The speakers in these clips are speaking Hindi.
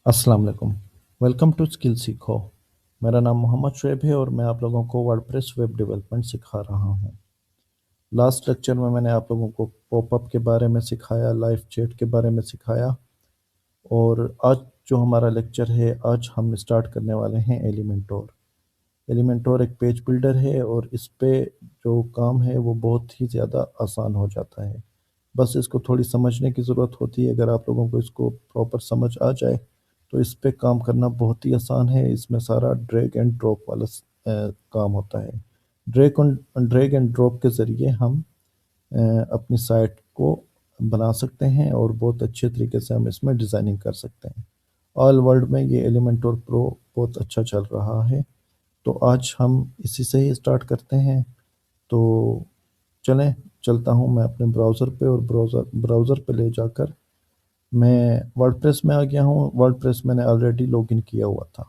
अस्सलाम वालेकुम। वेलकम टू स्किल सीखो। मेरा नाम मोहम्मद शुएब है और मैं आप लोगों को वर्डप्रेस वेब डेवलपमेंट सिखा रहा हूँ। लास्ट लेक्चर में मैंने आप लोगों को पॉपअप के बारे में सिखाया, लाइव चैट के बारे में सिखाया और आज जो हमारा लेक्चर है, आज हम स्टार्ट करने वाले हैं एलिमेंटोर। एलिमेंटोर एक पेज बिल्डर है और इस पे जो काम है वो बहुत ही ज़्यादा आसान हो जाता है। बस इसको थोड़ी समझने की ज़रूरत होती है। अगर आप लोगों को इसको प्रॉपर समझ आ जाए तो इस पे काम करना बहुत ही आसान है। इसमें सारा ड्रैग एंड ड्रॉप वाला काम होता है। ड्रैग एंड ड्रॉप के ज़रिए हम अ, अपनी साइट को बना सकते हैं और बहुत अच्छे तरीके से हम इसमें डिज़ाइनिंग कर सकते हैं। ऑल वर्ल्ड में ये एलिमेंटोर प्रो बहुत अच्छा चल रहा है। तो आज हम इसी से ही स्टार्ट करते हैं। तो चलें, चलता हूँ मैं अपने ब्राउज़र पे और ब्राउज़र पे ले जाकर मैं वर्डप्रेस में आ गया हूँ। वर्डप्रेस मैंने ऑलरेडी लॉगिन किया हुआ था।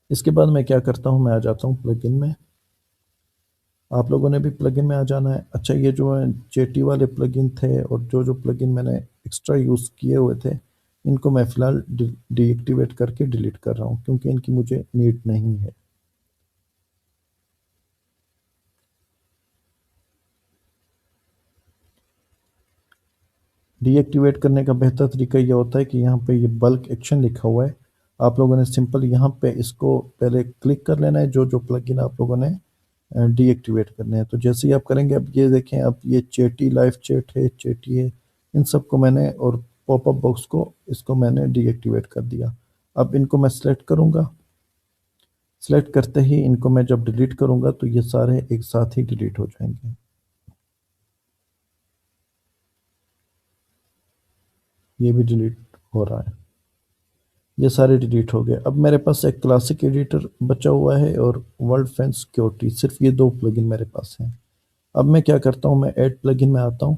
इसके बाद मैं क्या करता हूँ, मैं आ जाता हूँ प्लगइन में। आप लोगों ने भी प्लगइन में आ जाना है। अच्छा, ये जो है जेटी वाले प्लगइन थे और जो जो प्लगइन मैंने एक्स्ट्रा यूज़ किए हुए थे, इनको मैं फ़िलहाल डीएक्टिवेट करके डिलीट कर रहा हूँ क्योंकि इनकी मुझे नीड नहीं है। डीएक्टिवेट करने का बेहतर तरीका ये होता है कि यहाँ पे ये बल्क एक्शन लिखा हुआ है। आप लोगों ने सिंपल यहाँ पे इसको पहले क्लिक कर लेना है, जो जो प्लगइन आप लोगों ने डीएक्टिवेट करने हैं। तो जैसे ही आप करेंगे, अब ये देखें, अब ये चेटी लाइव चैट है, चेटी है, इन सब को मैंने और पॉपअप बॉक्स को इसको मैंने डीएक्टिवेट कर दिया। अब इनको मैं सेलेक्ट करूँगा। सेलेक्ट करते ही इनको मैं जब डिलीट करूँगा तो ये सारे एक साथ ही डिलीट हो जाएंगे। ये भी डिलीट हो रहा है। ये सारे डिलीट हो गए। अब मेरे पास एक क्लासिक एडिटर बचा हुआ है और वर्ल्ड फैन सिक्योरिटी, सिर्फ ये दो प्लगइन मेरे पास हैं। अब मैं क्या करता हूँ, मैं ऐड प्लगइन में आता हूँ।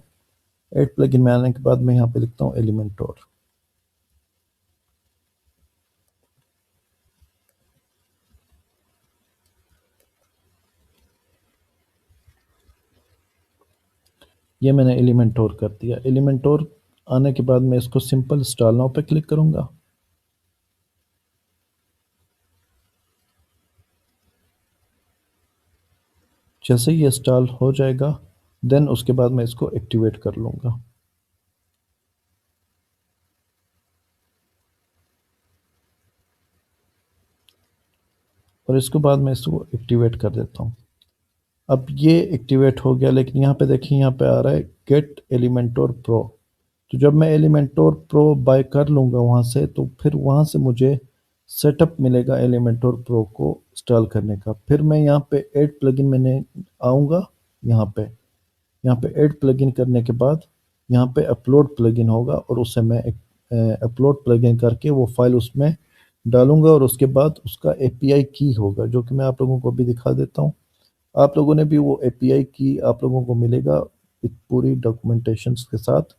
ऐड प्लगइन में आने के बाद मैं यहाँ पे लिखता हूँ एलिमेंटोर। ये मैंने एलिमेंटोर कर दिया। एलिमेंटोर आने के बाद मैं इसको सिंपल इंस्टॉल नाउ पे क्लिक करूँगा। जैसे ही इंस्टॉल हो जाएगा, देन उसके बाद मैं इसको एक्टिवेट कर लूँगा। और इसके बाद मैं इसको एक्टिवेट कर देता हूँ। अब ये एक्टिवेट हो गया, लेकिन यहाँ पे देखिए, यहाँ पे आ रहा है गेट एलिमेंटोर प्रो। तो जब मैं एलिमेंटोर प्रो बाय कर लूँगा वहाँ से, तो फिर वहाँ से मुझे सेटअप मिलेगा एलिमेंटोर प्रो को इंस्टॉल करने का। फिर मैं यहाँ पे ऐड प्लगइन मैंने आऊँगा। यहाँ पे ऐड प्लगइन करने के बाद यहाँ पे अपलोड प्लगइन होगा और उसे मैं अपलोड प्लगइन करके वो फाइल उसमें डालूंगा और उसके बाद उसका एपीआई की होगा, जो कि मैं आप लोगों को अभी दिखा देता हूँ। आप लोगों ने भी वो एपीआई की आप लोगों को मिलेगा एक पूरी डॉक्यूमेंटेशन के साथ।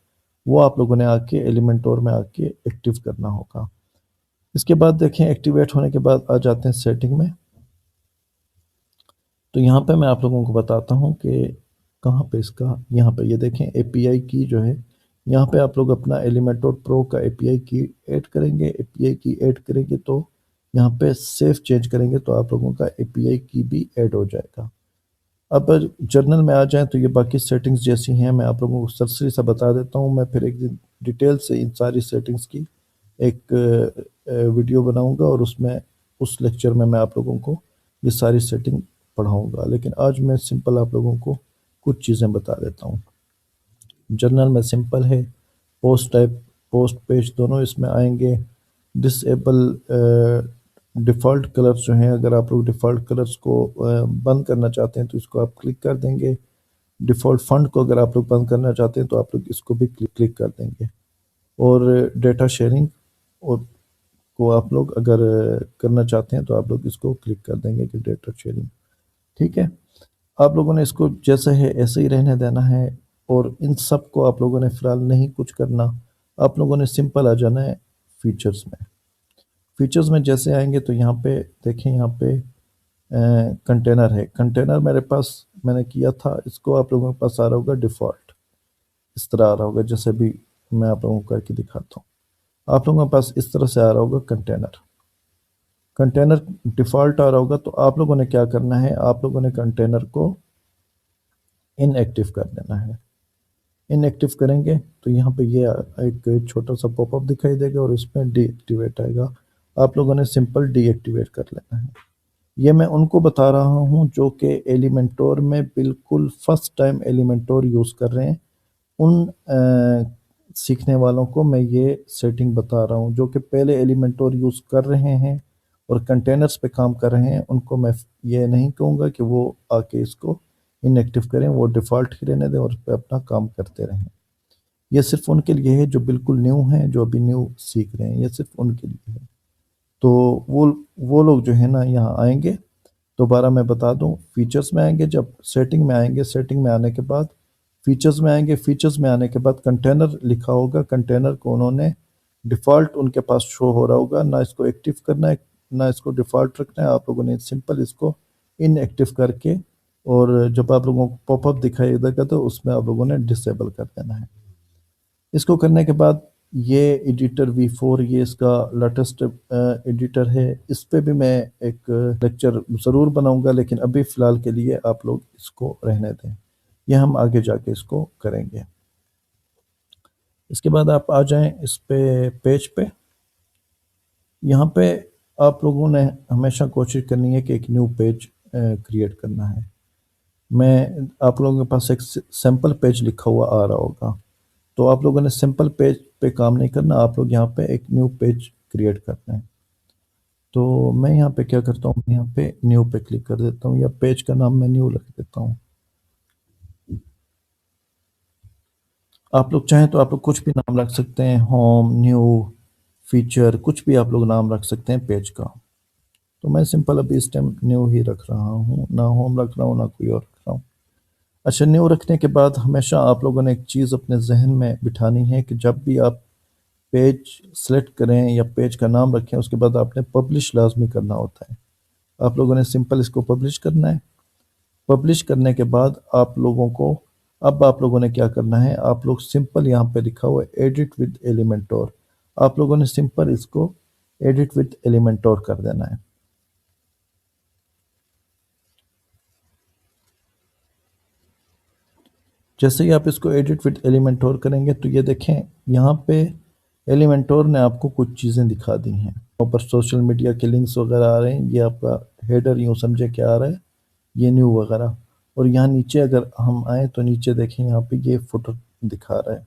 वो आप लोगों ने आके एलिमेंटोर में आके एक्टिव करना होगा। इसके बाद देखें, एक्टिवेट होने के बाद आ जाते हैं सेटिंग में। तो यहाँ पे मैं आप लोगों को बताता हूँ कि कहाँ पे इसका, यहाँ पे ये देखें एपीआई की जो है, यहाँ पे आप लोग अपना एलिमेंटोर प्रो का एपीआई की ऐड करेंगे। एपीआई की ऐड करेंगे तो यहाँ पे सेव चेंज करेंगे तो आप लोगों का एपीआई की भी ऐड हो जाएगा। अब जर्नल में आ जाएं तो ये बाकी सेटिंग्स जैसी हैं, मैं आप लोगों को सरसरी सा बता देता हूँ। मैं फिर एक दिन डिटेल से इन सारी सेटिंग्स की एक वीडियो बनाऊंगा और उसमें उस लेक्चर में मैं आप लोगों को ये सारी सेटिंग पढ़ाऊंगा, लेकिन आज मैं सिंपल आप लोगों को कुछ चीज़ें बता देता हूँ। जर्नल में सिंपल है, पोस्ट टाइप, पोस्ट पेज दोनों इसमें आएंगे। डिसेबल डिफ़ॉल्ट कलर्स जो हैं, अगर आप लोग डिफ़ॉल्ट कलर्स को बंद करना चाहते हैं तो इसको आप क्लिक कर देंगे। डिफ़ॉल्ट फंड को अगर आप लोग बंद करना चाहते हैं तो आप लोग इसको भी क्लिक क्लिक कर देंगे। और डेटा शेयरिंग और को आप लोग अगर करना चाहते हैं तो आप लोग इसको क्लिक कर देंगे कि डेटा शेयरिंग। ठीक है, आप लोगों ने इसको जैसे है ऐसे ही रहने देना है और इन सब को आप लोगों ने फिलहाल नहीं कुछ करना। आप लोगों ने सिंपल आ जाना है फीचर्स में। फीचर्स में जैसे आएंगे तो यहाँ पे देखें, यहाँ पे कंटेनर है। कंटेनर मेरे पास मैंने किया था, इसको आप लोगों के पास आ रहा होगा डिफ़ॉल्ट, इस तरह आ रहा होगा जैसे भी मैं आप लोगों को करके दिखाता हूँ। आप लोगों के पास इस तरह से आ रहा होगा कंटेनर। कंटेनर डिफ़ॉल्ट आ रहा होगा, तो आप लोगों ने क्या करना है, आप लोगों ने कंटेनर को इनएक्टिव कर देना है। इनएक्टिव करेंगे तो यहाँ पे ये एक छोटा सा पॉपअप दिखाई देगा और इसमें डीएक्टिवेट आएगा। आप लोगों ने सिंपल डीएक्टिवेट कर लेना है। ये मैं उनको बता रहा हूँ जो कि एलिमेंटोर में बिल्कुल फर्स्ट टाइम एलिमेंटोर यूज़ कर रहे हैं। उन सीखने वालों को मैं ये सेटिंग बता रहा हूँ, जो कि पहले एलिमेंटोर यूज़ कर रहे हैं और कंटेनर्स पे काम कर रहे हैं, उनको मैं ये नहीं कहूँगा कि वो आके इसको इनएक्टिव करें। वो डिफ़ॉल्ट ही रहने दें और उस पे अपना काम करते रहें। ये सिर्फ उनके लिए है जो बिल्कुल न्यू हैं, जो अभी न्यू सीख रहे हैं, ये सिर्फ उनके लिए है। तो वो लोग जो है ना यहाँ आएंगे। दोबारा मैं बता दूं, फीचर्स में आएंगे, जब सेटिंग में आएंगे, सेटिंग में आने के बाद फीचर्स में आएंगे, फीचर्स में आने के बाद कंटेनर लिखा होगा, कंटेनर को उन्होंने डिफ़ॉल्ट उनके पास शो हो रहा होगा। ना इसको एक्टिव करना है, ना इसको डिफ़ॉल्ट रखना है। आप लोगों ने सिंपल इसको इनएक्टिव करके, और जब आप लोगों को पॉपअप दिखाई देगा तो उसमें आप लोगों ने डिसेबल कर देना है। इसको करने के बाद ये एडिटर V4, ये इसका लेटेस्ट एडिटर है। इस पे भी मैं एक लेक्चर ज़रूर बनाऊंगा, लेकिन अभी फ़िलहाल के लिए आप लोग इसको रहने दें। ये हम आगे जाके इसको करेंगे। इसके बाद आप आ जाएं इस पे पेज पे। यहाँ पे आप लोगों ने हमेशा कोशिश करनी है कि एक न्यू पेज क्रिएट करना है। मैं आप लोगों के पास एक सैम्पल पेज लिखा हुआ आ रहा होगा, तो आप लोगों ने सिंपल पेज पे काम नहीं करना, आप लोग यहाँ पे एक न्यू पेज क्रिएट करना है। तो मैं यहाँ पे क्या करता हूँ, यहाँ पे न्यू पे क्लिक कर देता हूँ, या पेज का नाम मैं न्यू रख देता हूँ। आप लोग चाहें तो आप लोग कुछ भी नाम रख सकते हैं, होम, न्यू, फीचर, कुछ भी आप लोग नाम रख सकते हैं पेज का। तो मैं सिंपल अभी इस टाइम न्यू ही रख रहा हूँ, ना होम रख रहा हूँ ना कोई और रख रहा हूँ। अच्छा, न्यू रखने के बाद हमेशा आप लोगों ने एक चीज़ अपने जहन में बिठानी है कि जब भी आप पेज सेलेक्ट करें या पेज का नाम रखें, उसके बाद आपने पब्लिश लाजमी करना होता है। आप लोगों ने सिंपल इसको पब्लिश करना है। पब्लिश करने के बाद आप लोगों को, अब आप लोगों ने क्या करना है, आप लोग सिंपल यहाँ पे लिखा हुआ है एडिट विद एलिमेंटोर, आप लोगों ने सिंपल इसको एडिट विद एलिमेंटोर कर देना है। जैसे ही आप इसको एडिट विद एलिमेंटोर करेंगे तो ये देखें, यहाँ पे एलिमेंटोर ने आपको कुछ चीज़ें दिखा दी हैं। ऊपर सोशल मीडिया के लिंक्स वगैरह आ रहे हैं, ये आपका हेडर यूँ समझे क्या आ रहा है, ये न्यू वगैरह। और यहाँ नीचे अगर हम आए तो नीचे देखें, यहाँ पे ये फुटर दिखा रहा है।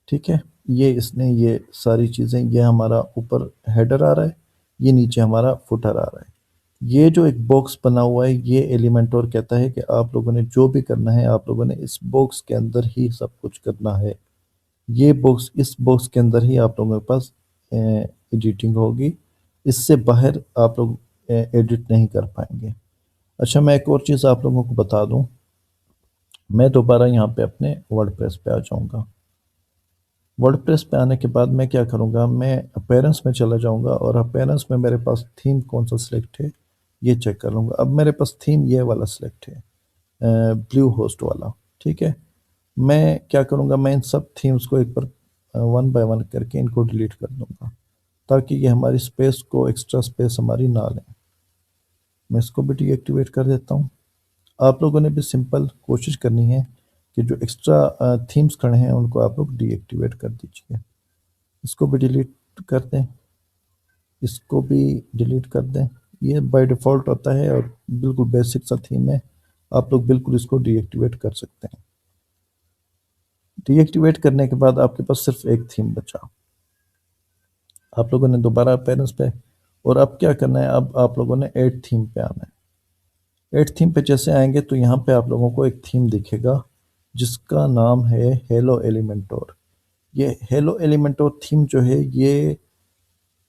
ठीक है, ये इसने ये सारी चीज़ें, ये हमारा ऊपर हेडर आ रहा है, ये नीचे हमारा फुटर आ रहा है। ये जो एक बॉक्स बना हुआ है, ये एलिमेंटोर कहता है कि आप लोगों ने जो भी करना है, आप लोगों ने इस बॉक्स के अंदर ही सब कुछ करना है। ये बॉक्स, इस बॉक्स के अंदर ही आप लोगों के पास एडिटिंग होगी। इससे बाहर आप लोग एडिट नहीं कर पाएंगे। अच्छा, मैं एक और चीज़ आप लोगों को बता दूं, मैं दोबारा यहाँ पे अपने वर्डप्रेस पे आ जाऊँगा। वर्डप्रेस पे आने के बाद मैं क्या करूँगा, मैं अपीयरेंस में चला जाऊँगा और अपीयरेंस में मेरे पास थीम कौन सा सिलेक्ट है ये चेक कर लूँगा। अब मेरे पास थीम ये वाला सिलेक्ट है, ब्लू होस्ट वाला। ठीक है, मैं क्या करूँगा, मैं इन सब थीम्स को एक बार वन बाय वन करके इनको डिलीट कर दूँगा, ताकि ये हमारी स्पेस को, एक्स्ट्रा स्पेस हमारी ना लें। मैं इसको भी डीएक्टिवेट कर देता हूँ। आप लोगों ने भी सिंपल कोशिश करनी है कि जो एक्स्ट्रा थीम्स खड़े हैं उनको आप लोग डीएक्टिवेट कर दीजिए। इसको भी डिलीट कर दें, इसको भी डिलीट कर दें। ये बाय डिफ़ॉल्ट होता है और बिल्कुल बेसिक सा थीम है, आप लोग बिल्कुल इसको डीएक्टिवेट कर सकते हैं। डीएक्टिवेट करने के बाद आपके पास सिर्फ एक थीम बचा। आप लोगों ने दोबारा पेरेंट्स पे, और अब क्या करना है, अब आप लोगों ने ऐड थीम पे आना है। ऐड थीम पे जैसे आएंगे तो यहाँ पे आप लोगों को एक थीम दिखेगा जिसका नाम है हेलो एलिमेंटोर। ये हेलो एलिमेंटोर थीम जो है, ये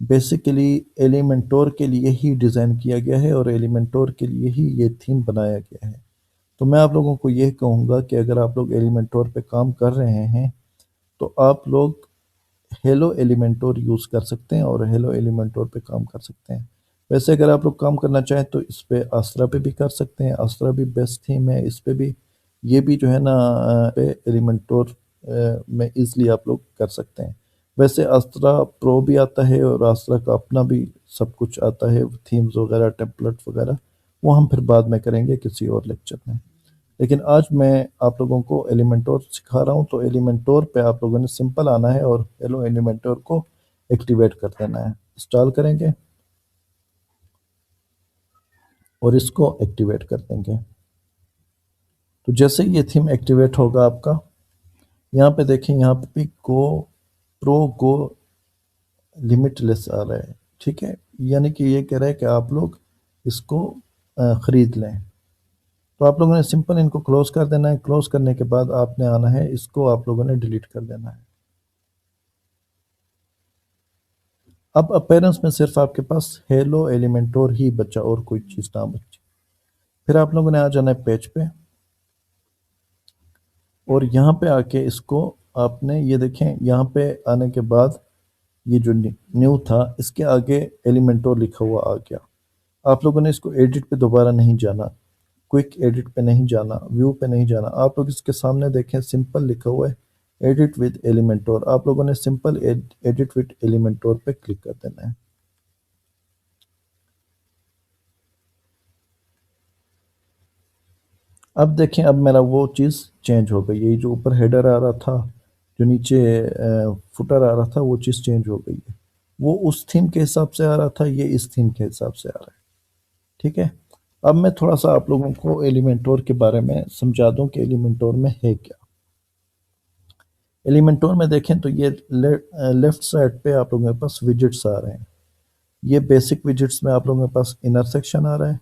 बेसिकली एलिमेंटोर के लिए ही डिज़ाइन किया गया है और एलिमेंटोर के लिए ही ये थीम बनाया गया है। तो मैं आप लोगों को ये कहूँगा कि अगर आप लोग एलिमेंटोर पे काम कर रहे हैं तो आप लोग हेलो एलिमेंटोर यूज़ कर सकते हैं और हेलो एलिमेंटोर पे काम कर सकते हैं। वैसे अगर आप लोग काम करना चाहें तो इस पे आस्त्रा पे भी कर सकते हैं, आस्त्रा भी बेस्ट थीम है, इस पे भी, ये भी जो है ना पे एलिमेंटोर में ईज़िली आप लोग कर सकते हैं। वैसे आस्त्रा प्रो भी आता है और आस्त्रा का अपना भी सब कुछ आता है, थीम्स वगैरह, टेम्पलेट वगैरह। वो हम फिर बाद में करेंगे किसी और लेक्चर में। लेकिन आज मैं आप लोगों को एलिमेंटोर सिखा रहा हूँ, तो एलिमेंटोर पे आप लोगों ने सिंपल आना है और हेलो एलिमेंटोर को एक्टिवेट कर देना है। इंस्टॉल करेंगे और इसको एक्टिवेट कर देंगे। तो जैसे ही ये थीम एक्टिवेट होगा आपका, यहाँ पे देखें, यहाँ पे भी गो प्रो गो लिमिटलेस आ रहा है। ठीक है, यानी कि ये कह रहा है कि आप लोग इसको ख़रीद लें। तो आप लोगों ने सिंपल इनको क्लोज कर देना है। क्लोज करने के बाद आपने आना है, इसको आप लोगों ने डिलीट कर देना है। अब अपीयरेंस में सिर्फ आपके पास हेलो एलिमेंटोर ही बचा और कोई चीज़ ना बची। फिर आप लोगों ने आ जाना है पेज पे और यहाँ पे आके इसको आपने ये देखें, यहाँ पे आने के बाद ये जो न्यू था इसके आगे एलिमेंटोर लिखा हुआ आ गया। आप लोगों ने इसको एडिट पे दोबारा नहीं जाना, क्विक एडिट पे नहीं जाना, व्यू पे नहीं जाना। आप लोग इसके सामने देखें, सिंपल लिखा हुआ है एडिट विद एलिमेंटोर। आप लोगों ने सिंपल एडिट विद एलिमेंटोर पे क्लिक कर देना है। अब देखें, अब मेरा वो चीज़ चेंज हो गई है। ये जो ऊपर हेडर आ रहा था, जो नीचे फुटर आ रहा था, वो चीज़ चेंज हो गई है। वो उस थीम के हिसाब से आ रहा था, ये इस थीम के हिसाब से आ रहा है। ठीक है, अब मैं थोड़ा सा आप लोगों को एलिमेंटोर के बारे में समझा दूं कि एलिमेंटोर में है क्या। एलिमेंटोर में देखें तो ये लेफ्ट साइड पे आप लोगों के पास विजिट्स आ रहे हैं। ये बेसिक विजिट्स में आप लोगों के पास इनर सेक्शन आ रहा है,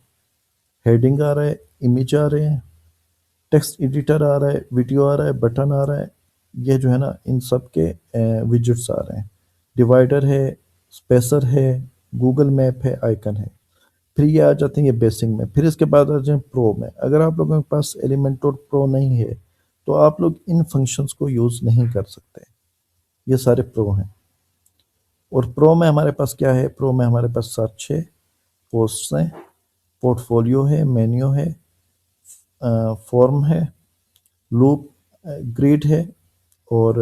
हेडिंग आ रहा है, इमेज आ रहे हैं, टेक्स्ट एडिटर आ रहा है, वीडियो आ रहा है, बटन आ रहा है। ये जो है ना, इन सब के विजिट्स आ रहे हैं। डिवाइडर है, स्पेसर है, गूगल मैप है, आइकन है। फिर ये आ जाते हैं ये बेसिक में। फिर इसके बाद आ जाए प्रो में। अगर आप लोगों के पास एलिमेंटोर प्रो नहीं है तो आप लोग इन फंक्शंस को यूज़ नहीं कर सकते। ये सारे प्रो हैं। और प्रो में हमारे पास क्या है? प्रो में हमारे पास सर्च है, पोस्ट है, पोर्टफोलियो है, मेन्यू है, फॉर्म है, लूप ग्रिड है, और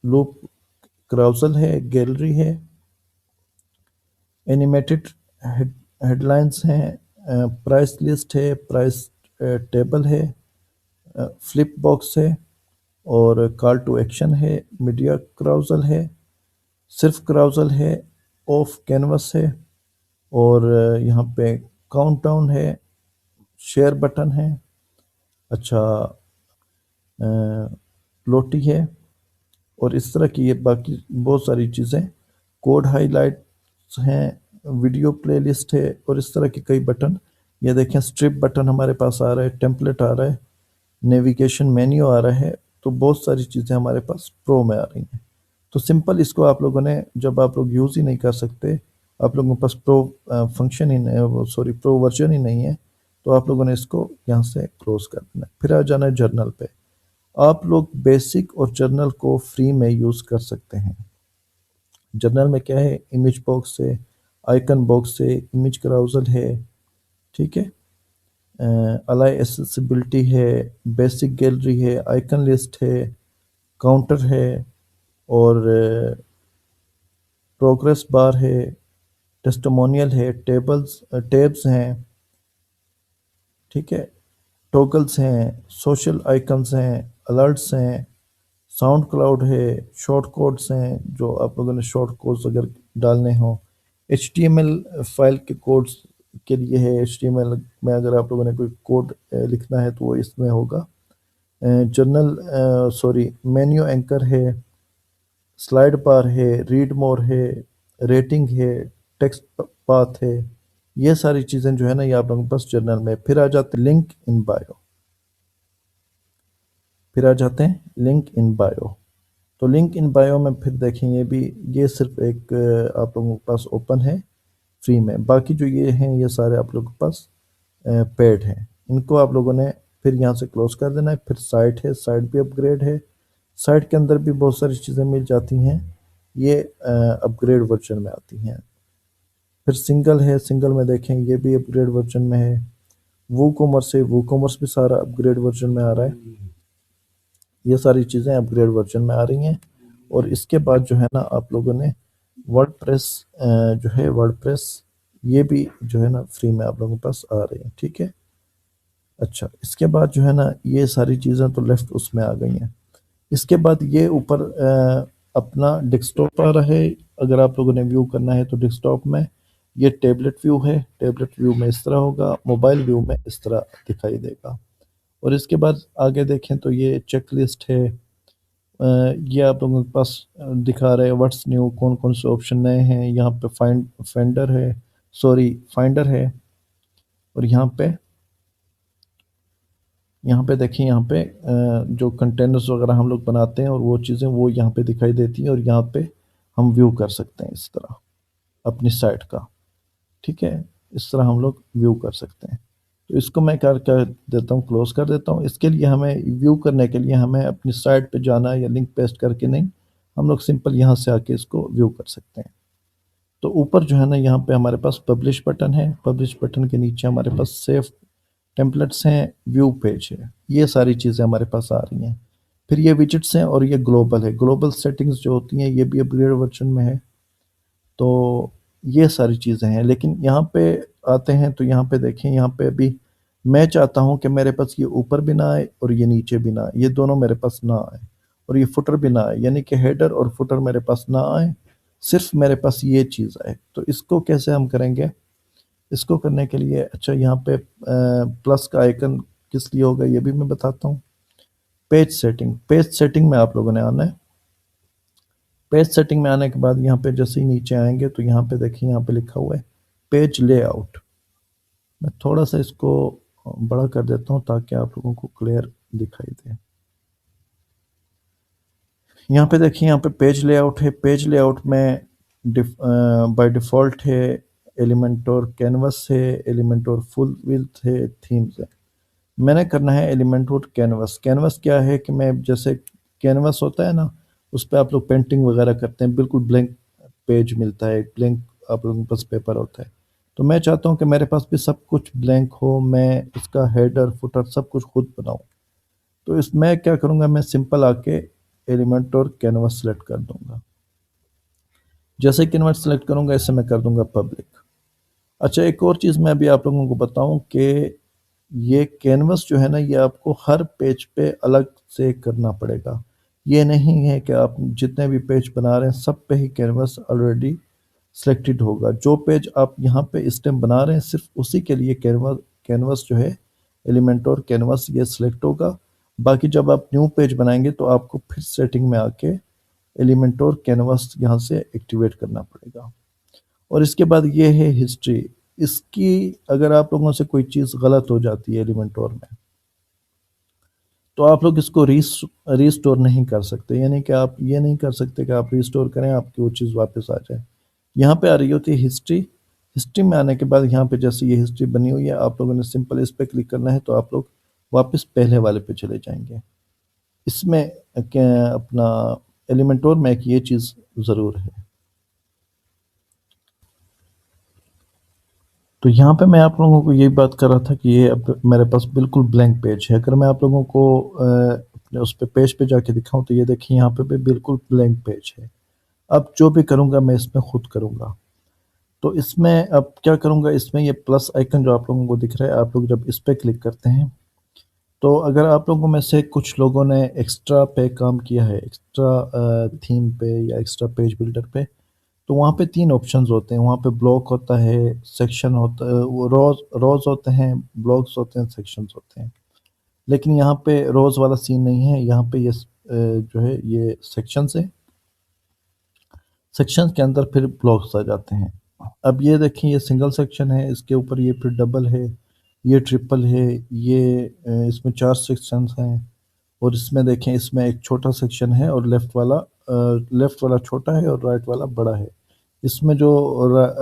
लूप क्राउजल है, गैलरी है, एनिमेटेड हेडलाइंस हैं, प्राइस लिस्ट है, प्राइस टेबल है, फ्लिप बॉक्स है, और कॉल टू एक्शन है, मीडिया क्राउजल है, सिर्फ क्राउजल है, ऑफ कैनवस है, और यहाँ पे काउंटडाउन है, शेयर बटन है, अच्छा, लोटी है, और इस तरह की ये बाकी बहुत सारी चीज़ें, कोड हाइलाइट्स हैं, वीडियो प्लेलिस्ट है, और इस तरह के कई बटन। ये देखें, स्ट्रिप बटन हमारे पास आ रहा है, टेम्पलेट आ रहा है, नेविगेशन मेन्यू आ रहा है। तो बहुत सारी चीज़ें हमारे पास प्रो में आ रही हैं। तो सिंपल इसको आप लोगों ने, जब आप लोग यूज़ ही नहीं कर सकते, आप लोगों के पास प्रो फंक्शन ही नहीं, सॉरी प्रो वर्जन ही नहीं है, तो आप लोगों ने इसको यहाँ से क्लोज कर देना है। फिर आ जाना है जर्नल पे। आप लोग बेसिक और जर्नल को फ्री में यूज़ कर सकते हैं। जर्नल में क्या है? इमेज बॉक्स है, आइकन बॉक्स है, इमेज क्राउजल है, ठीक है, अलाई एसेसिबिलिटी है, बेसिक गैलरी है, आइकन लिस्ट है, काउंटर है, और प्रोग्रेस बार है, टेस्टिमोनियल है, टैब्स हैं, ठीक है, टॉगल्स हैं, सोशल आइकन्स हैं, अलर्ट्स हैं, साउंड क्लाउड है, शॉर्ट कोड्स हैं, जो आप लोगों ने शॉर्ट कोड्स अगर डालने हो, HTML फाइल के कोड्स के लिए है। HTML में अगर आप लोगों ने कोई कोड लिखना है तो वो इसमें होगा। जर्नल, सॉरी, मेन्यू एंकर है, स्लाइड बार है, रीड मोर है, रेटिंग है, टेक्स्ट पाथ है। ये सारी चीज़ें जो है ना, ये आप लोगों के पास जर्नल में। फिर आ जाते हैं लिंक इन बायो। फिर आ जाते हैं लिंक इन बायो। तो लिंक इन बायो में फिर देखें, ये भी, ये सिर्फ एक आप लोगों के पास ओपन है फ्री में। बाकी जो ये हैं, ये सारे आप लोगों के पास पेड हैं। इनको आप लोगों ने फिर यहाँ से क्लोज कर देना है। फिर साइट है, साइट भी अपग्रेड है। साइट के अंदर भी बहुत सारी चीज़ें मिल जाती हैं, ये अपग्रेड वर्जन में आती हैं। फिर सिंगल है, सिंगल में देखें, ये भी अपग्रेड वर्जन में है। वो कॉमर्स है, वो कॉमर्स भी सारा अपग्रेड वर्जन में आ रहा है। ये सारी चीज़ें अपग्रेड वर्जन में आ रही हैं। और इसके बाद जो है ना आप लोगों ने वर्डप्रेस जो है वर्डप्रेस ये भी जो है ना फ्री में आप लोगों के पास आ रही है, ठीक है। अच्छा, इसके बाद जो है ना ये सारी चीज़ें तो लेफ्ट उसमें आ गई हैं। इसके बाद ये ऊपर अपना डेस्कटॉप आ रहा है। अगर आप लोगों ने व्यू करना है तो डेस्कटॉप में ये टैबलेट व्यू है। टैबलेट व्यू में इस तरह होगा, मोबाइल व्यू में इस तरह दिखाई देगा। और इसके बाद आगे देखें तो ये चेक लिस्ट है। ये आप लोगों के पास दिखा रहे हैं व्हाट्स न्यू, कौन कौन से ऑप्शन नए हैं। यहाँ पे फाइंडर है, सॉरी फाइंडर है। और यहाँ पे देखिए, यहाँ पे जो कंटेनर्स वगैरह हम लोग बनाते हैं और वो चीज़ें वो यहाँ पे दिखाई देती हैं। और यहाँ पे हम व्यू कर सकते हैं इस तरह अपनी साइट का, ठीक है। इस तरह हम लोग व्यू कर सकते हैं। तो इसको मैं कर देता हूँ, क्लोज कर देता हूँ। इसके लिए हमें व्यू करने के लिए हमें अपनी साइट पे जाना या लिंक पेस्ट करके नहीं, हम लोग सिंपल यहाँ से आके इसको व्यू कर सकते हैं। तो ऊपर जो है ना यहाँ पे हमारे पास पब्लिश बटन है। पब्लिश बटन के नीचे हमारे पास सेव टेम्पलेट्स हैं, व्यू पेज है। ये सारी चीज़ें हमारे पास आ रही हैं। फिर ये विजिट्स हैं और ये ग्लोबल है। ग्लोबल सेटिंग्स जो होती हैं ये भी अपग्रेड वर्जन में है। तो ये सारी चीज़ें हैं। लेकिन यहाँ पे आते हैं तो यहाँ पे देखें, यहाँ पे अभी मैं चाहता हूँ कि मेरे पास ये ऊपर भी ना आए और ये नीचे भी ना आए, ये दोनों मेरे पास ना आए। और ये फुटर भी ना आए, यानी कि हेडर और फुटर मेरे पास ना आए, सिर्फ मेरे पास ये चीज़ आए। तो इसको कैसे हम करेंगे? इसको करने के लिए अच्छा, यहाँ पे प्लस का आइकन किस लिए होगा ये भी मैं बताता हूँ। पेज सेटिंग में आप लोगों ने आना है। पेज सेटिंग में आने के बाद यहाँ पे जैसे ही नीचे आएंगे तो यहाँ पे देखिए, यहाँ पे लिखा हुआ है पेज लेआउट। मैं थोड़ा सा इसको बड़ा कर देता हूँ ताकि आप लोगों को क्लियर दिखाई दे। यहाँ पे देखिए, यहाँ पे पेज लेआउट है। पेज लेआउट में बाय डिफ़ॉल्ट है एलिमेंटोर कैनवस है, एलिमेंटोर फुल विड्थ है, थीम्स है। मैंने करना है एलिमेंटोर कैनवस। कैनवस क्या है कि मैं जैसे कैनवस होता है ना, उस पे आप लोग पेंटिंग वगैरह करते हैं, बिल्कुल ब्लैंक पेज मिलता है, एक ब्लैंक आप लोगों के पास पेपर होता है। तो मैं चाहता हूँ कि मेरे पास भी सब कुछ ब्लैंक हो, मैं इसका हेडर फुटर सब कुछ खुद बनाऊँ। तो इसमें क्या करूँगा, मैं सिंपल आके एलिमेंटोर कैनवस सेलेक्ट कर दूंगा। जैसे कैनवस सेलेक्ट करूंगा इसे मैं कर दूंगा पब्लिक। अच्छा, एक और चीज़ मैं अभी आप लोगों को बताऊं कि ये कैनवस जो है ना, ये आपको हर पेज पे अलग से करना पड़ेगा। ये नहीं है कि आप जितने भी पेज बना रहे हैं सब पे ही कैनवस ऑलरेडी सिलेक्टेड होगा। जो पेज आप यहाँ पे इस टाइम बना रहे हैं सिर्फ उसी के लिए कैनवस कैनवस जो है एलिमेंटोर कैनवस ये सिलेक्ट होगा। बाकी जब आप न्यू पेज बनाएंगे तो आपको फिर सेटिंग में आके एलिमेंटोर कैनवस यहाँ से एक्टिवेट करना पड़ेगा। और इसके बाद ये है हिस्ट्री। इसकी अगर आप लोगों से कोई चीज़ गलत हो जाती है एलिमेंटोर में, तो आप लोग इसको रीस्टोर नहीं कर सकते। यानी कि आप ये नहीं कर सकते कि आप रीस्टोर करें आपकी वो चीज़ वापस आ जाए। यहाँ पे आ रही होती है हिस्ट्री। हिस्ट्री में आने के बाद यहाँ पे जैसे ये हिस्ट्री बनी हुई है, आप लोगों ने सिंपल इस पर क्लिक करना है तो आप लोग वापस पहले वाले पे चले जाएंगे। इसमें क्या अपना एलिमेंटोर में एक ये चीज़ ज़रूर है। तो यहाँ पे मैं आप लोगों को यही बात कर रहा था कि ये अब मेरे पास बिल्कुल ब्लैंक पेज है। अगर मैं आप लोगों को अपने उस पे पेज पे जाके दिखाऊं तो ये देखिए, यहाँ पे भी बिल्कुल ब्लैंक पेज है। अब जो भी करूँगा मैं इसमें खुद करूँगा। तो इसमें अब क्या करूँगा, इसमें ये प्लस आइकन जो आप लोगों को दिख रहा है, आप लोग जब इस पे क्लिक करते हैं तो अगर आप लोगों में से कुछ लोगों ने एक्स्ट्रा पे काम किया है, एक्स्ट्रा थीम पे या एक्स्ट्रा पेज बिल्डर पे, तो वहाँ पे 3 ऑप्शंस होते हैं। वहाँ पे ब्लॉक होता है, सेक्शन होता है, वो रोज़ होते हैं, ब्लॉक्स होते हैं, सेक्शंस होते हैं। लेकिन यहाँ पे रोज़ वाला सीन नहीं है, यहाँ पे ये जो है ये सेक्शंस है। सेक्शंस के अंदर फिर ब्लॉक्स आ जाते हैं। अब ये देखें, ये सिंगल सेक्शन है, इसके ऊपर ये फिर डबल है, ये ट्रिपल है, ये इसमें 4 सेक्शंस हैं। और इसमें देखें, इसमें एक छोटा सेक्शन है और लेफ़्ट वाला छोटा है और राइट वाला बड़ा है। इसमें जो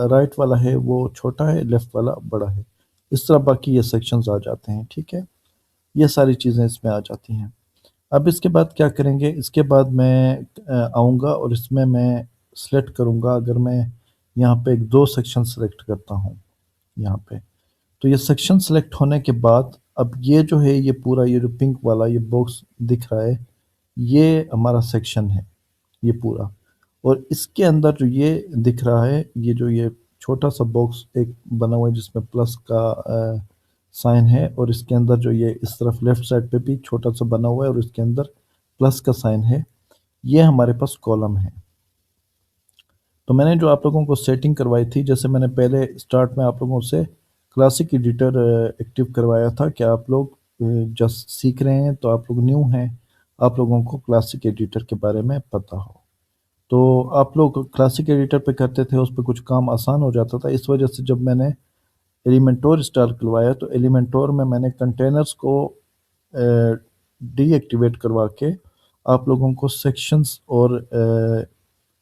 राइट वाला है वो छोटा है, लेफ़्ट वाला बड़ा है। इस तरह बाकी ये सेक्शंस आ जाते हैं, ठीक है। ये सारी चीज़ें इसमें आ जाती हैं। अब इसके बाद क्या करेंगे, इसके बाद मैं आऊँगा और इसमें मैं सेलेक्ट करूँगा। अगर मैं यहाँ पे 2 सेक्शन सेलेक्ट करता हूँ यहाँ पे, तो ये सेक्शन सेलेक्ट होने के बाद अब ये जो है, ये पूरा ये जो पिंक वाला ये बॉक्स दिख रहा है, ये हमारा सेक्शन है। ये पूरा। और इसके अंदर जो ये दिख रहा है, ये जो ये छोटा सा बॉक्स एक बना हुआ है जिसमें प्लस का साइन है, और इसके अंदर जो ये इस तरफ लेफ्ट साइड पे भी छोटा सा बना हुआ है और इसके अंदर प्लस का साइन है, ये हमारे पास कॉलम है। तो मैंने जो आप लोगों को सेटिंग करवाई थी, जैसे मैंने पहले स्टार्ट में आप लोगों से क्लासिक एडिटर एक्टिव करवाया था कि आप लोग जस्ट सीख रहे हैं, तो आप लोग न्यू हैं, आप लोगों को क्लासिक एडिटर के बारे में पता हो। तो आप लोग क्लासिक एडिटर पे करते थे, उस पे कुछ काम आसान हो जाता था। इस वजह से जब मैंने एलिमेंटोर इंस्टॉल करवाया, तो एलिमेंटोर में मैंने कंटेनर्स को डीएक्टिवेट करवा के आप लोगों को सेक्शंस और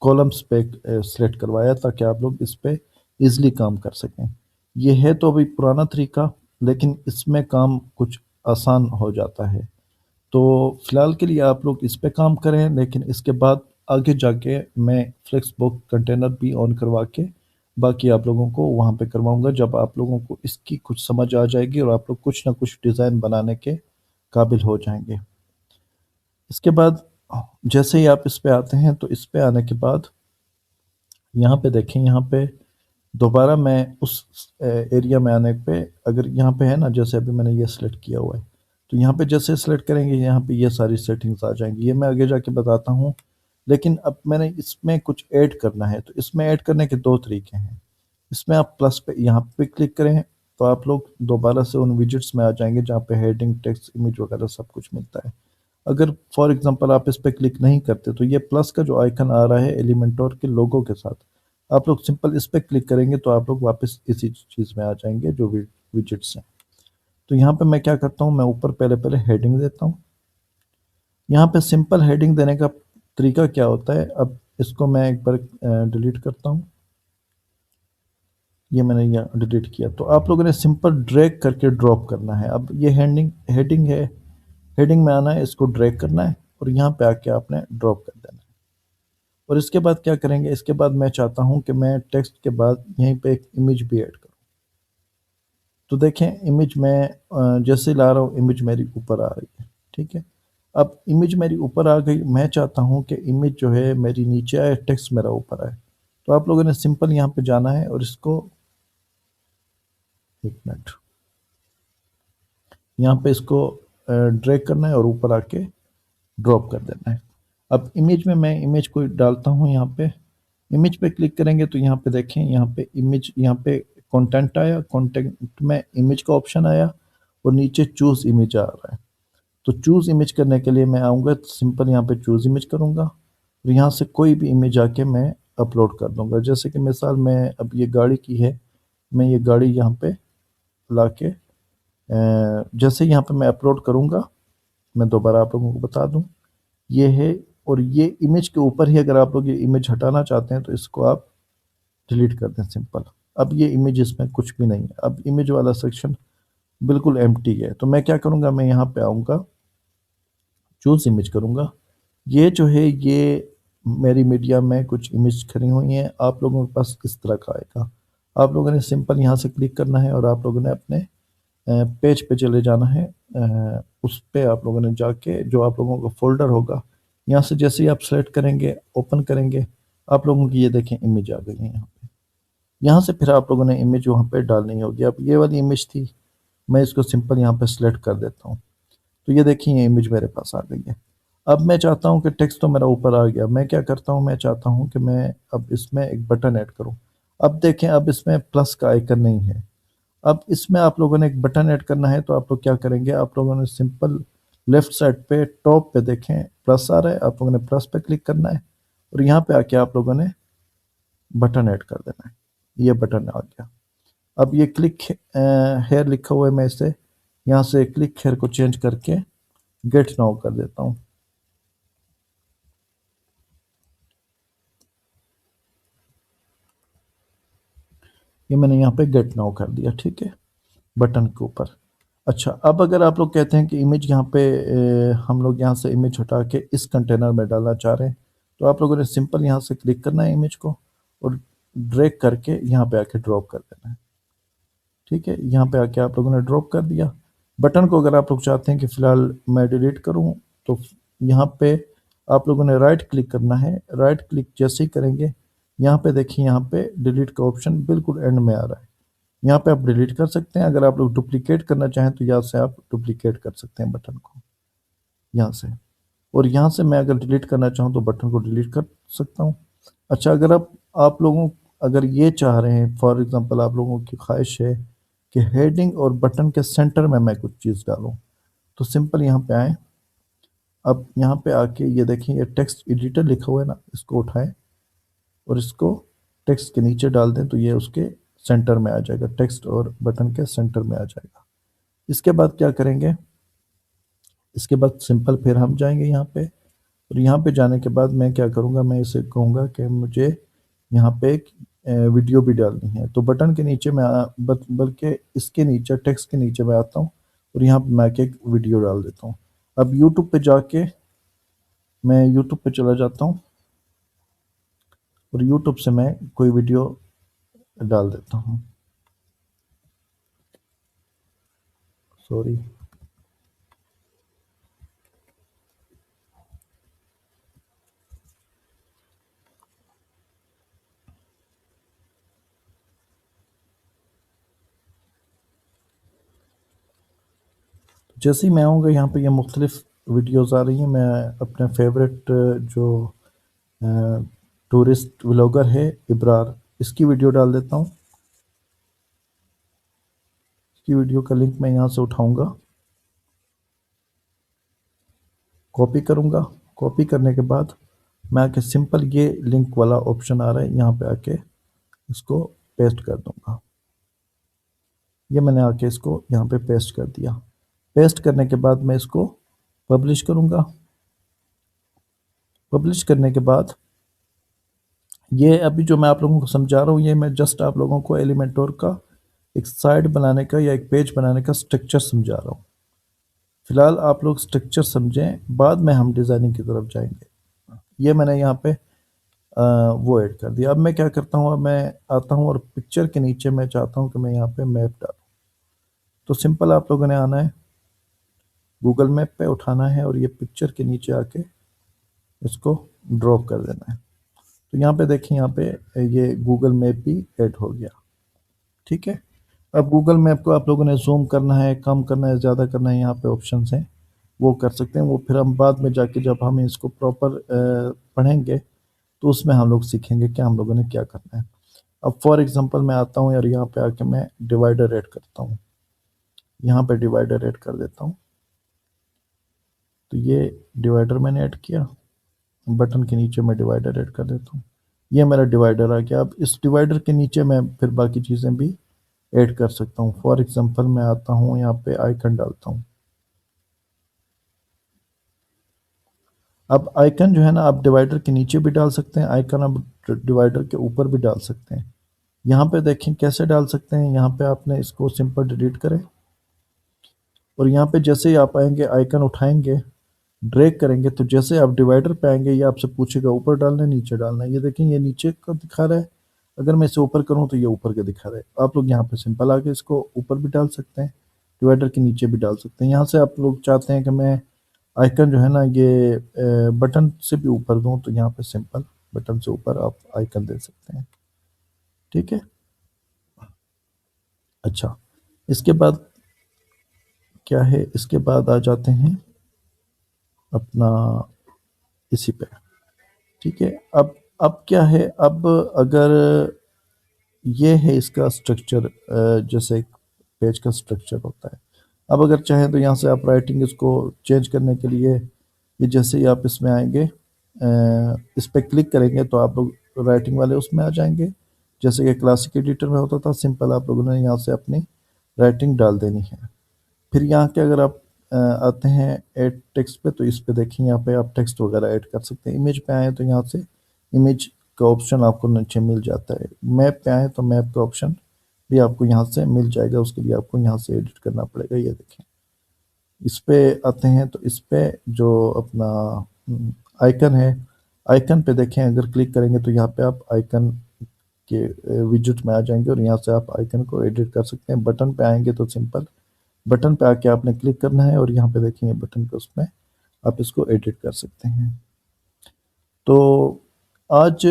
कॉलम्स पे सिलेक्ट करवाया, ताकि आप लोग इस पे इजीली काम कर सकें। ये है तो अभी पुराना तरीका, लेकिन इसमें काम कुछ आसान हो जाता है। तो फिलहाल के लिए आप लोग इस पे काम करें, लेकिन इसके बाद आगे जाके मैं फ्लेक्सबॉक्स कंटेनर भी ऑन करवा के बाकी आप लोगों को वहाँ पे करवाऊंगा, जब आप लोगों को इसकी कुछ समझ आ जाएगी और आप लोग कुछ ना कुछ डिज़ाइन बनाने के काबिल हो जाएंगे। इसके बाद जैसे ही आप इस पे आते हैं, तो इस पे आने के बाद यहाँ पे देखें, यहाँ पे दोबारा मैं उस एरिया में आने पे, अगर यहाँ पे है ना, जैसे अभी मैंने ये सिलेक्ट किया हुआ है, तो यहाँ पे जैसे सिलेक्ट करेंगे, यहाँ पे ये सारी सेटिंग्स आ जाएंगी। ये मैं आगे जाके बताता हूँ। लेकिन अब मैंने इसमें कुछ ऐड करना है, तो इसमें ऐड करने के दो तरीके हैं। इसमें आप प्लस पे यहाँ पे क्लिक करें, तो आप लोग दोबारा से उन विजिट्स में आ जाएंगे जहाँ पे हेडिंग, टेक्स्ट, इमेज वगैरह सब कुछ मिलता है। अगर फॉर एग्जांपल आप इस पे क्लिक नहीं करते, तो ये प्लस का जो आइकन आ रहा है एलिमेंटोर के लोगो के साथ, आप लोग सिंपल इस पे क्लिक करेंगे तो आप लोग वापस इसी चीज़ में आ जाएंगे जो विजिट्स हैं। तो यहाँ पे मैं क्या करता हूँ, मैं ऊपर पहले पहले हेडिंग देता हूँ। यहाँ पे सिंपल हेडिंग देने का तरीका क्या होता है, अब इसको मैं एक बार डिलीट करता हूँ। ये मैंने यहाँ डिलीट किया, तो आप लोगों ने सिंपल ड्रैग करके ड्रॉप करना है। अब ये हेडिंग हेडिंग है, हेडिंग में आना है, इसको ड्रैग करना है और यहाँ पे आके आपने ड्रॉप कर देना है। और इसके बाद क्या करेंगे, इसके बाद मैं चाहता हूँ कि मैं टेक्स्ट के बाद यहीं पे एक इमेज भी ऐड करूँ। तो देखें, इमेज में जैसे ला रहा हूँ, इमेज मेरी ऊपर आ रही है। ठीक है, अब इमेज मेरी ऊपर आ गई, मैं चाहता हूँ कि इमेज जो है मेरी नीचे आए, टेक्स्ट मेरा ऊपर आए। तो आप लोगों ने सिंपल यहाँ पे जाना है और इसको, एक मिनट, यहाँ पे इसको ड्रैग करना है और ऊपर आके ड्रॉप कर देना है। अब इमेज में मैं इमेज को डालता हूँ। यहाँ पे इमेज पे क्लिक करेंगे तो यहाँ पे देखें, यहाँ पे इमेज, यहाँ पे कंटेंट आया, कंटेंट में इमेज का ऑप्शन आया और नीचे चूज इमेज आ रहा है। तो चूज इमेज करने के लिए मैं आऊँगा, सिंपल यहाँ पे चूज इमेज करूँगा और यहाँ से कोई भी इमेज आके मैं अपलोड कर दूंगा। जैसे कि मिसाल मैं, अब ये गाड़ी की है, मैं ये गाड़ी यहाँ पे ला के जैसे यहाँ पे मैं अपलोड करूँगा, मैं दोबारा आप लोगों को बता दूँ, ये है। और ये इमेज के ऊपर ही अगर आप लोग ये इमेज हटाना चाहते हैं, तो इसको आप डिलीट कर दें सिंपल। अब ये इमेज, इसमें कुछ भी नहीं है, अब इमेज वाला सेक्शन बिल्कुल एम्प्टी है। तो मैं क्या करूँगा, मैं यहाँ पे आऊँगा, चूज इमेज करूँगा। ये जो है, ये मेरी मीडिया में कुछ इमेज खड़ी हुई हैं, आप लोगों के पास इस तरह का आएगा। आप लोगों ने सिंपल यहाँ से क्लिक करना है और आप लोगों ने अपने पेज पे चले जाना है। उस पे आप लोगों ने जाके जो आप लोगों का फोल्डर होगा, यहाँ से जैसे ही आप सेलेक्ट करेंगे, ओपन करेंगे, आप लोगों की ये देखें इमेज आ गई है यहाँ पे। यहाँ से फिर आप लोगों ने इमेज वहाँ पे डालनी होगी। अब ये वाली इमेज थी, मैं इसको सिंपल यहाँ पे सिलेक्ट कर देता हूँ। तो ये देखिए, ये इमेज मेरे पास आ गई है। अब मैं चाहता हूँ कि टेक्स्ट तो मेरा ऊपर आ गया, मैं क्या करता हूँ, मैं चाहता हूँ कि मैं अब इसमें एक बटन ऐड करूँ। अब देखें, अब इसमें प्लस का आइकन नहीं है। अब इसमें आप लोगों ने एक बटन ऐड करना है, तो आप लोग क्या करेंगे, आप लोगों ने सिंपल लेफ्ट साइड पे टॉप पे देखें प्लस आ रहा है, आप लोगों ने प्लस पे क्लिक करना है और यहाँ पे आके आप लोगों ने बटन ऐड कर देना है। ये बटन आ गया। अब ये क्लिक हेयर लिखा हुआ है, मैं इसे यहाँ से क्लिक हेयर को चेंज करके गेट नाउ कर देता हूँ। ये मैंने यहाँ पे गेट नाउ कर दिया, ठीक है, बटन के ऊपर। अच्छा, अब अगर आप लोग कहते हैं कि इमेज यहाँ पे हम लोग यहाँ से इमेज हटा के इस कंटेनर में डालना चाह रहे हैं, तो आप लोगों ने सिंपल यहाँ से क्लिक करना है इमेज को और ड्रैग करके यहाँ पे आके ड्रॉप कर देना है। ठीक है, यहाँ पे आके आप लोगों ने ड्रॉप कर दिया। बटन को अगर आप लोग चाहते हैं कि फ़िलहाल मैं डिलीट करूँ, तो यहाँ पे आप लोगों ने राइट क्लिक करना है। राइट क्लिक जैसे ही करेंगे, यहाँ पे देखिए, यहाँ पे डिलीट का ऑप्शन बिल्कुल एंड में आ रहा है। यहाँ पे आप डिलीट कर सकते हैं। अगर आप लोग डुप्लीकेट करना चाहें तो यहाँ से आप डुप्लीकेट कर सकते हैं बटन को, यहाँ से। और यहाँ से मैं अगर डिलीट करना चाहूँ तो बटन को डिलीट कर सकता हूँ। अच्छा, अगर आप लोगों अगर ये चाह रहे हैं, फॉर एग्जांपल आप लोगों की ख्वाहिश है कि हेडिंग और बटन के सेंटर में मैं कुछ चीज़ डालूँ, तो सिंपल यहाँ पे आएँ। अब यहाँ पे आके ये देखें, ये टेक्स्ट एडिटर लिखा हुआ है ना, इसको उठाएं और इसको टेक्स्ट के नीचे डाल दें तो ये उसके सेंटर में आ जाएगा, टेक्स्ट और बटन के सेंटर में आ जाएगा। इसके बाद क्या करेंगे, इसके बाद सिंपल फिर हम जाएंगे यहाँ पे, और यहाँ पे जाने के बाद मैं क्या करूँगा, मैं इसे कहूँगा कि मुझे यहाँ पे एक वीडियो भी डालनी है। तो बटन के नीचे मैं बल्कि इसके नीचे, टेक्स्ट के नीचे मैं आता हूँ और यहाँ पे मैं एक वीडियो डाल देता हूँ। अब यूट्यूब पे जाके मैं यूट्यूब पे चला जाता हूँ और यूट्यूब से मैं कोई वीडियो डाल देता हूँ। सॉरी, जैसे ही मैं आऊँगा यहाँ पे ये मुख्तलिफ वीडियोज़ आ रही हैं। मैं अपने फेवरेट जो टूरिस्ट व्लॉगर है इब्रार, इसकी वीडियो डाल देता हूँ। इसकी वीडियो का लिंक मैं यहाँ से उठाऊँगा, कॉपी करूँगा। कॉपी करने के बाद मैं आके सिंपल ये लिंक वाला ऑप्शन आ रहा है, यहाँ पे आके इसको पेस्ट कर दूँगा। ये मैंने आके इसको यहाँ पे पेस्ट कर दिया। पेस्ट करने के बाद मैं इसको पब्लिश करूँगा। पब्लिश करने के बाद ये अभी जो मैं आप लोगों को समझा रहा हूँ, ये मैं जस्ट आप लोगों को एलिमेंटोर का एक साइट बनाने का या एक पेज बनाने का स्ट्रक्चर समझा रहा हूँ। फिलहाल आप लोग स्ट्रक्चर समझें, बाद में हम डिज़ाइनिंग की तरफ जाएंगे। ये मैंने यहाँ पे वो ऐड कर दिया। अब मैं क्या करता हूँ, अब मैं आता हूँ और पिक्चर के नीचे मैं चाहता हूँ कि मैं यहाँ पे मैप डालूँ। तो सिंपल आप लोगों ने आना है, गूगल मैप पे उठाना है और ये पिक्चर के नीचे आके इसको ड्रॉप कर देना है। तो यहाँ पे देखें, यहाँ पे ये गूगल मैप भी ऐड हो गया। ठीक है। अब गूगल मैप को आप लोगों ने जूम करना है, कम करना है, ज़्यादा करना है, यहाँ पे ऑप्शंस हैं, वो कर सकते हैं। वो फिर हम बाद में जाके जब हम इसको प्रॉपर पढ़ेंगे तो उसमें हम लोग सीखेंगे कि हम लोगों ने क्या करना है। अब फॉर एग्जांपल मैं आता हूँ और यहाँ पे आके मैं डिवाइडर ऐड करता हूँ। यहाँ पे डिवाइडर ऐड कर देता हूँ। तो ये डिवाइडर मैंने ऐड किया, बटन के नीचे मैं डिवाइडर ऐड कर देता हूँ। ये मेरा डिवाइडर आ गया। अब इस डिवाइडर के नीचे मैं फिर बाकी चीज़ें भी ऐड कर सकता हूँ। फॉर एग्जांपल मैं आता हूँ, यहाँ पे आइकन डालता हूँ। अब आइकन जो है ना, आप डिवाइडर के नीचे भी डाल सकते हैं, आइकन आप डिवाइडर के ऊपर भी डाल सकते हैं। यहाँ पे देखें कैसे डाल सकते हैं। यहाँ पे आपने इसको सिंपल डिलीट करें और यहाँ पे जैसे ही आप आएंगे, आइकन उठाएंगे, ड्रैग करेंगे, तो जैसे आप डिवाइडर पे आएंगे ये आपसे पूछेगा ऊपर डालना है नीचे डालना है। ये देखें, ये नीचे का दिखा रहा है। अगर मैं इसे ऊपर करूँ तो ये ऊपर का दिखा रहा है। आप लोग यहाँ पे सिंपल आके इसको ऊपर भी डाल सकते हैं, डिवाइडर के नीचे भी डाल सकते हैं। यहाँ से आप लोग चाहते हैं कि मैं आइकन जो है ना ये बटन से भी ऊपर दूँ, तो यहाँ पे सिंपल बटन से ऊपर आप आइकन दे सकते हैं। ठीक है। अच्छा, इसके बाद क्या है, इसके बाद आ जाते हैं अपना इसी पे। ठीक है। अब क्या है, अब अगर ये है इसका स्ट्रक्चर, जैसे एक पेज का स्ट्रक्चर होता है। अब अगर चाहें तो यहाँ से आप राइटिंग इसको चेंज करने के लिए, ये जैसे ही आप इसमें आएंगे, इस पर क्लिक करेंगे तो आप लोग राइटिंग वाले उसमें आ जाएंगे। जैसे कि क्लासिक एडिटर में होता था, सिंपल आप लोगों ने यहाँ से अपनी राइटिंग डाल देनी है। फिर यहाँ के अगर आप आते हैं ऐड टेक्स्ट पे, तो इस पे देखिए, यहाँ पे आप टेक्स्ट वगैरह ऐड कर सकते हैं। इमेज पे आए तो यहाँ से इमेज का ऑप्शन आपको नीचे मिल जाता है। मैप पे आए तो मैप का ऑप्शन भी आपको यहाँ से मिल जाएगा। उसके लिए आपको यहाँ से एडिट करना पड़ेगा। ये देखें, इस पे आते हैं तो इस पे जो अपना आइकन है, आइकन पे देखें, अगर क्लिक करेंगे तो यहाँ पे आप आइकन के विजिट में आ जाएंगे और यहाँ से आप आइकन को एडिट कर सकते हैं। बटन पे आएंगे तो सिंपल बटन पे आके आपने क्लिक करना है और यहाँ पे देखेंगे बटन पे, उसमें आप इसको एडिट कर सकते हैं। तो आज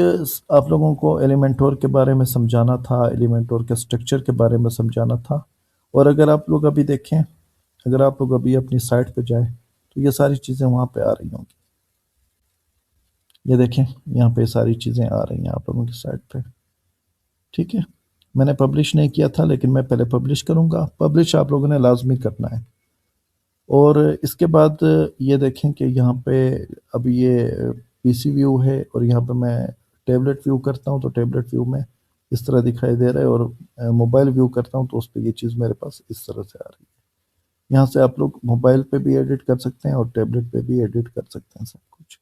आप लोगों को एलिमेंटोर के बारे में समझाना था, एलिमेंटोर के स्ट्रक्चर के बारे में समझाना था। और अगर आप लोग अभी देखें, अगर आप लोग अभी अपनी साइट पे जाएं तो ये सारी चीज़ें वहाँ पे आ रही होंगी। ये देखें, यहाँ पे सारी चीज़ें आ रही हैं आप लोगों की साइट पे। ठीक है, मैंने पब्लिश नहीं किया था, लेकिन मैं पहले पब्लिश करूँगा। पब्लिश आप लोगों ने लाजमी करना है। और इसके बाद ये देखें कि यहाँ पे अभी ये पीसी व्यू है, और यहाँ पे मैं टैबलेट व्यू करता हूँ तो टैबलेट व्यू में इस तरह दिखाई दे रहा है, और मोबाइल व्यू करता हूँ तो उस पर ये चीज़ मेरे पास इस तरह से आ रही है। यहाँ से आप लोग मोबाइल पे भी एडिट कर सकते हैं और टैबलेट पे भी एडिट कर सकते हैं सब कुछ।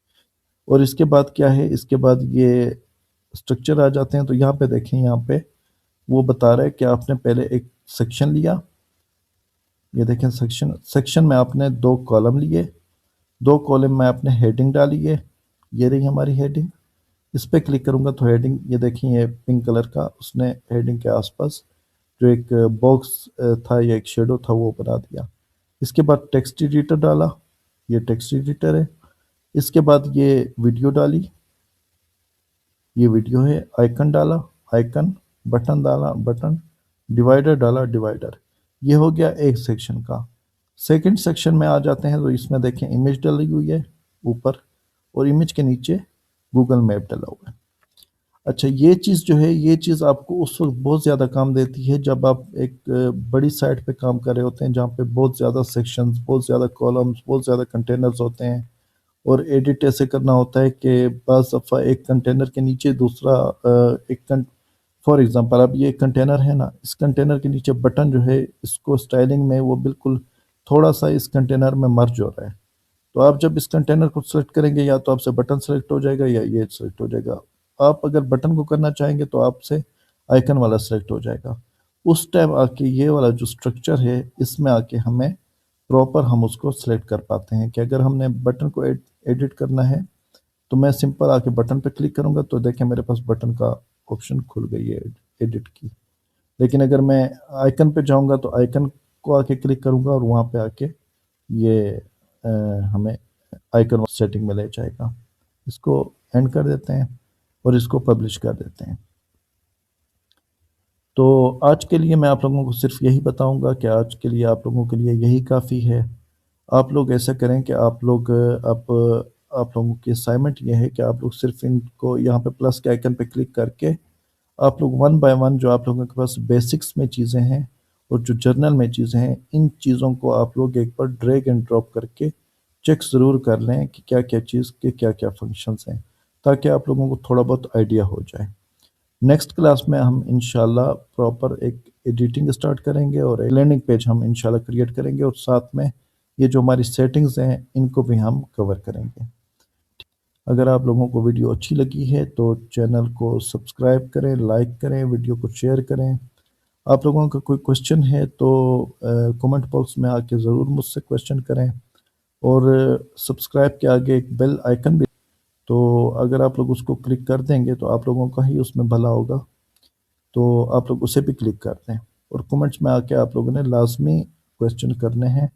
और इसके बाद क्या है, इसके बाद ये स्ट्रक्चर आ जाते हैं। तो यहाँ पे देखें, यहाँ पे वो बता रहा है कि आपने पहले एक सेक्शन लिया। ये देखें, सेक्शन सेक्शन में आपने 2 कॉलम लिए, 2 कॉलम में आपने हेडिंग डाली है। ये रही हमारी हेडिंग। इस पे क्लिक करूंगा तो हेडिंग, ये देखें, ये पिंक कलर का उसने हेडिंग के आसपास जो एक बॉक्स था या एक शेडो था वो बना दिया। इसके बाद टेक्स्ट एडिटर डाला, ये टेक्स्ट एडिटर है। इसके बाद ये वीडियो डाली, ये वीडियो है। आइकन डाला, आइकन। बटन डाला, बटन। डिवाइडर डाला, डिवाइडर। ये हो गया एक सेक्शन का। सेकंड सेक्शन में आ जाते हैं तो इसमें देखें, इमेज डली हुई है ऊपर, और इमेज के नीचे गूगल मैप डला हुआ है। अच्छा, ये चीज़ जो है, ये चीज़ आपको उस वक्त बहुत ज़्यादा काम देती है जब आप एक बड़ी साइट पे काम कर रहे होते हैं, जहाँ पे बहुत ज़्यादा सेक्शंस, बहुत ज़्यादा कॉलम्स, बहुत ज़्यादा कंटेनर्स होते हैं। और एडिट ऐसे करना होता है कि बस दफ़ा एक कंटेनर के नीचे दूसरा एक, फॉर एग्जांपल अब ये कंटेनर है ना, इस कंटेनर के नीचे बटन जो है, इसको स्टाइलिंग में वो बिल्कुल थोड़ा सा इस कंटेनर में मर्ज हो रहा है। तो आप जब इस कंटेनर को सेलेक्ट करेंगे, या तो आपसे बटन सेलेक्ट हो जाएगा या ये सेलेक्ट हो जाएगा। आप अगर बटन को करना चाहेंगे तो आपसे आइकन वाला सेलेक्ट हो जाएगा। उस टाइम आके ये वाला जो स्ट्रक्चर है, इसमें आके हमें प्रॉपर हम उसको सेलेक्ट कर पाते हैं कि अगर हमने बटन को एडिट करना है तो मैं सिंपल आके बटन पे क्लिक करूंगा तो देखें मेरे पास बटन का ऑप्शन खुल गई है एडिट की। लेकिन अगर मैं आइकन पे जाऊंगा तो आइकन को आके क्लिक करूंगा और वहां पे आके ये अ, हमें आइकन सेटिंग में ले जाएगा। इसको एंड कर देते हैं और इसको पब्लिश कर देते हैं। तो आज के लिए मैं आप लोगों को सिर्फ यही बताऊंगा कि आज के लिए आप लोगों के लिए यही काफ़ी है। आप लोग ऐसा करें कि आप लोग आप लोगों की असाइनमेंट ये है कि आप लोग सिर्फ इनको यहाँ पे प्लस के आइकन पे क्लिक करके आप लोग वन बाय वन जो आप लोगों के पास बेसिक्स में चीज़ें हैं और जो जर्नल में चीज़ें हैं, इन चीज़ों को आप लोग एक बार ड्रैग एंड ड्रॉप करके चेक ज़रूर कर लें कि क्या क्या चीज़ के क्या क्या फंक्शंस हैं, ताकि आप लोगों को थोड़ा बहुत आइडिया हो जाए। नेक्स्ट क्लास में हम इंशाल्लाह प्रॉपर एक एडिटिंग स्टार्ट करेंगे और लैंडिंग पेज हम इंशाल्लाह क्रिएट करेंगे, और साथ में ये जो हमारी सेटिंग्स हैं इनको भी हम कवर करेंगे। अगर आप लोगों को वीडियो अच्छी लगी है तो चैनल को सब्सक्राइब करें, लाइक करें, वीडियो को शेयर करें। आप लोगों का कोई क्वेश्चन है तो कमेंट बॉक्स में आके ज़रूर मुझसे क्वेश्चन करें। और सब्सक्राइब के आगे एक बेल आइकन भी, तो अगर आप लोग उसको क्लिक कर देंगे तो आप लोगों का ही उसमें भला होगा, तो आप लोग उसे भी क्लिक कर दें। और कमेंट्स में आके आप लोगों ने लाजमी क्वेश्चन करने हैं,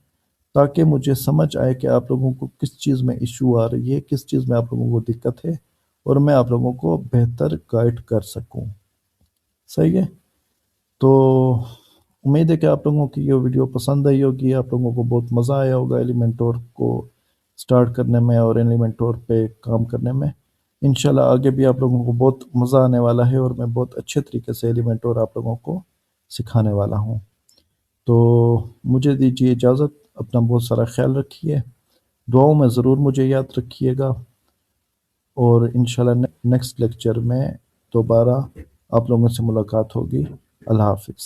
ताकि मुझे समझ आए कि आप लोगों को किस चीज़ में इशू आ रही है, किस चीज़ में आप लोगों को दिक्कत है, और मैं आप लोगों को बेहतर गाइड कर सकूं। सही है। तो उम्मीद है कि आप लोगों की ये वीडियो पसंद आई होगी, आप लोगों को बहुत मज़ा आया होगा एलिमेंटोर को स्टार्ट करने में और एलिमेंटोर पे काम करने में। इंशाल्लाह आगे भी आप लोगों को बहुत मज़ा आने वाला है, और मैं बहुत अच्छे तरीके से एलिमेंटोर आप लोगों को सिखाने वाला हूँ। तो मुझे दीजिए इजाज़त, अपना बहुत सारा ख्याल रखिए, दुआओं में ज़रूर मुझे याद रखिएगा, और इंशाल्लाह नेक्स्ट लेक्चर में दोबारा आप लोगों से मुलाकात होगी। अल्लाह हाफिज़।